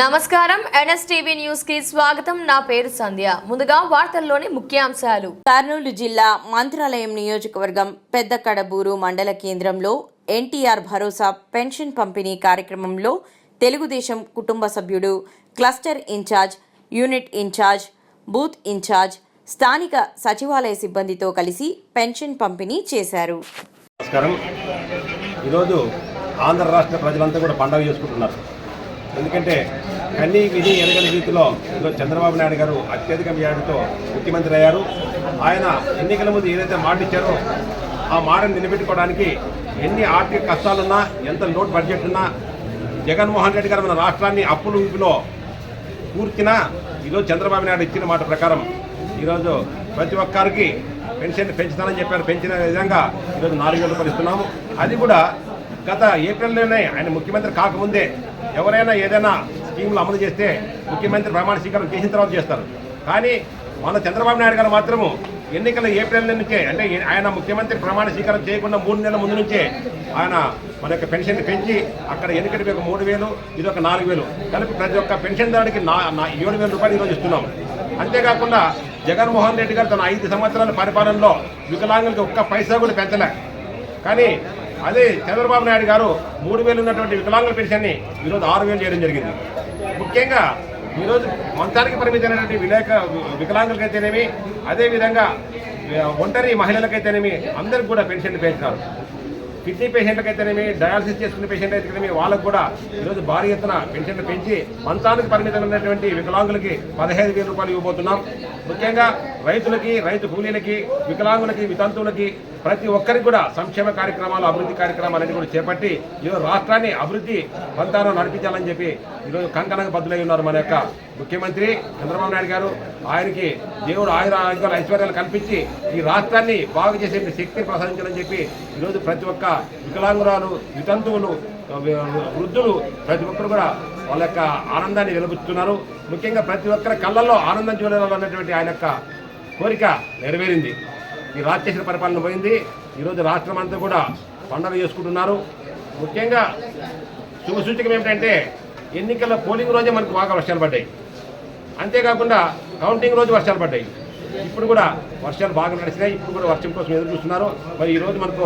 నమస్కారం NSTV news కి స్వాగతం. నా పేరు సంధ్య. ముందుగా వార్తల్లోని ముఖ్యాంశాలు. కర్నూలు జిల్లా మంత్రాలయం నియోజకవర్గం పెద్ద కడబూరు మండల కేంద్రంలో ఎన్టీఆర్ భరోసా పెన్షన్ పంపిణీ కార్యక్రమంలో తెలుగుదేశం కుటుంబ సభ్యుడు, cluster incharge, unit incharge, booth incharge, స్థానిక సచివాలయ సిబ్బందితో కలిసి పెన్షన్ పంపిణీ చేశారు. నమస్కారం. ఈరోజు ఆంధ్ర రాష్ట్ర ప్రజలంతా కూడా పండుగ చేసుకుంటున్నారు. ఎందుకంటే కన్నీ విధి ఎరగని రీతిలో ఈరోజు చంద్రబాబు నాయుడు గారు అత్యధిక మెజారిటీతో ముఖ్యమంత్రి అయ్యారు. ఆయన ఎన్నికల ముందు ఏదైతే మాట ఇచ్చారో ఆ మాటను నిలబెట్టుకోవడానికి ఎన్ని ఆర్థిక కష్టాలున్నా, ఎంత లోటు బడ్జెట్ ఉన్నా, జగన్మోహన్ రెడ్డి గారు మన రాష్ట్రాన్ని అప్పులు ఊపిలో కూర్చినా ఈరోజు చంద్రబాబు నాయుడు ఇచ్చిన మాట ప్రకారం ఈరోజు ప్రతి ఒక్కరికి పెన్షన్ పెంచుతానని చెప్పారు. పెంచిన విధంగా ఈరోజు 4,000 రూపాయలు ఇస్తున్నాము. అది కూడా గత ఏప్రిల్లోనే ఆయన ముఖ్యమంత్రి కాకముందే ఎవరైనా ఏదైనా స్కీములు అమలు చేస్తే ముఖ్యమంత్రి ప్రమాణ స్వీకారం చేసిన తర్వాత చేస్తారు. కానీ మన చంద్రబాబు నాయుడు గారు మాత్రము ఎన్నికల ఏప్రిల్ నుంచే, అంటే ఆయన ముఖ్యమంత్రి ప్రమాణ స్వీకారం చేయకుండా 3 నెలల ముందు నుంచే ఆయన మన యొక్క పెన్షన్ పెంచి అక్కడ ఎన్నికటికి ఒక 3,000, ఇది ఒక 4,000 కలిపి ప్రతి ఒక్క పెన్షన్దారుడికి 7,000 రూపాయలు ఈరోజు ఇస్తున్నాం. అంతేకాకుండా జగన్మోహన్ రెడ్డి గారు తన 5 సంవత్సరాల పరిపాలనలో వికలాంగులకి ఒక్క పైసా కూడా పెంచలే. కానీ అదే చంద్రబాబు నాయుడు గారు 3,000 ఉన్నటువంటి వికలాంగుల పెన్షన్ని ఈరోజు 6,000 చేయడం జరిగింది. ముఖ్యంగా ఈరోజు మంచానికి పరిమితమైనటువంటి వికలాంగులకైతేనేమి, అదేవిధంగా ఒంటరి మహిళలకైతేనేమి అందరికి కూడా పెన్షన్లు పెంచినారు. కిడ్నీ పేషెంట్లకైతేనేమి, డయాలసిస్ చేసుకునే పేషెంట్ అయితేనేమి వాళ్ళకు కూడా ఈరోజు భారీ ఎత్తున పెన్షన్లు పెంచి మంచానికి పరిమితమైనటువంటి వికలాంగులకి 15,000 రూపాయలు ఇవ్వబోతున్నాం. ముఖ్యంగా రైతులకి, రైతు కూలీలకి, వికలాంగులకి, వితంతువులకి ప్రతి ఒక్కరికి కూడా సంక్షేమ కార్యక్రమాలు, అభివృద్ధి కార్యక్రమాలన్నీ కూడా చేపట్టి ఈరోజు రాష్ట్రాన్ని అభివృద్ధి పంతాను నడిపించాలని చెప్పి ఈరోజు కంకణంగా బద్దులై ఉన్నారు మన యొక్క ముఖ్యమంత్రి చంద్రబాబు నాయుడు గారు. ఆయనకి దేవుడు ఆయురారోగ్యాలు, ఐశ్వర్యాలు కల్పించి ఈ రాష్ట్రాన్ని బాగు చేసే శక్తిని ప్రసాదించాలని చెప్పి ఈరోజు ప్రతి ఒక్క వికలాంగురాలు, వితంతువులు, వృద్ధులు ప్రతి ఒక్కరు కూడా వాళ్ళ యొక్క ఆనందాన్ని వెలుబుచ్చుతున్నారు. ముఖ్యంగా ప్రతి ఒక్కరి కళ్ళల్లో ఆనందం చూడాలన్నటువంటి ఆయన యొక్క కోరిక నెరవేరింది. ఈ రాక్షసుల పరిపాలన పోయింది. ఈరోజు రాష్ట్రం అంతా కూడా పండుగ చేసుకుంటున్నారు. ముఖ్యంగా శుభసూచకం ఏమిటంటే ఎన్నికల పోలింగ్ రోజే మనకు బాగా వర్షాలు పడ్డాయి. అంతేకాకుండా కౌంటింగ్ రోజు వర్షాలు పడ్డాయి. ఇప్పుడు కూడా వర్షాలు బాగా నడిచినాయి. ఇప్పుడు కూడా వర్షం కోసం ఎదురు చూస్తున్నారు. మరి ఈరోజు మనకు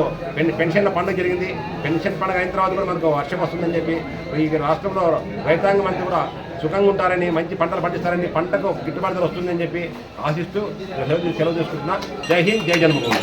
పెన్షన్ల పండుగ జరిగింది. పెన్షన్ పండుగ అయిన తర్వాత కూడా మనకు వర్షం వస్తుందని చెప్పి ఈ రాష్ట్రంలో రైతాంగం అంతా కూడా సుఖంగా ఉంటారని, మంచి పంటలు పండిస్తారని, పంటకు గిట్టుబాటు వస్తుందని చెప్పి ఆశిస్తూ సెలవు తీసుకుంటున్నా. జై హింద్, జై జన్మభూమి.